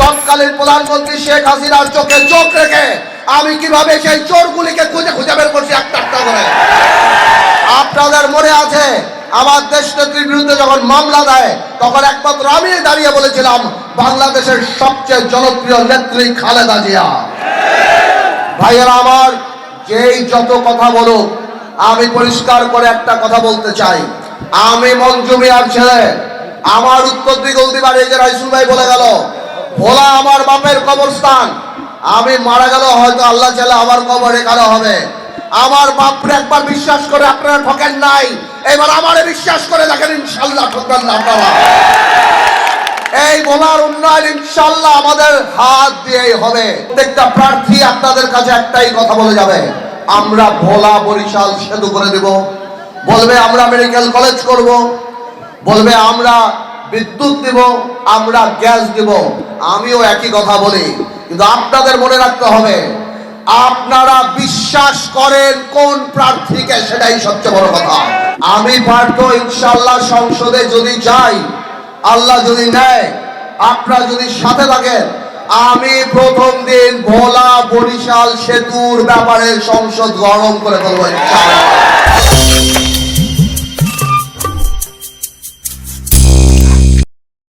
তৎকালীন প্রধানমন্ত্রী শেখ হাসিনার চোখে চোখ রেখে আমি কিভাবে সেই চোরগুলিকে খুঁজে খুঁজে বের করছি একটা একটা করে। আপনাদের মনে আছে আমার দেশ নেত্রীর বিরুদ্ধে যখন মামলা দেয় তখন একমাত্র আমি দাঁড়িয়ে বলেছিলাম বাংলাদেশের সবচেয়ে জনপ্রিয় নেত্রী খালেদা জিয়া। ভাইয়েরা আমার, যেই যত কথা বলুক, আমি পরিষ্কার করে একটা কথা বলতে চাই, আমি মঞ্জু মিয়ার ছেলে। আমার উত্তর দিগলদিবার এই যে রাইসুল ভাই বলে গেল, ভোলা আমার বাপের কবরস্থান। আমি মারা গেল হয়তো আল্লাহ চাইলে আমার কবর এখানে হবে। আমার বাপরে একবার বিশ্বাস করে আপনারা ঠকেন নাই, এবার আমারে বিশ্বাস করে দেখেন, ইনশাল্লাহ ঠকবেন না আপনারা। এই ভোলার উন্নয়ন ইনশাল্লাহ আমাদের হাত দিয়েই হবে। প্রত্যেকটা প্রার্থী আপনাদের কাছে একটাই কথা বলে যাবে, আমরা ভোলা বরিশাল সেতু করে দেব, বলবে আমরা মেডিকেল কলেজ করব, বলবে আমরা বিদ্যুৎ দেব, আমরা গ্যাস দেব। আমিও একই কথা বলি, কিন্তু আপনাদের মনে রাখতে হবে আপনারা বিশ্বাস করেন কোন প্রার্থীকে, সেটাই সবচেয়ে বড় কথা। আমি পারত ইনশাল্লাহ সংসদে যদি যাই, আল্লাহ যদি নেয়, আপনারা যদি সাথে থাকেন, আমি প্রথম দিন ভোলা বরিশাল সেতুর ব্যাপারে সংসদ গরম করে ফেলবো ইনশাআল্লাহ।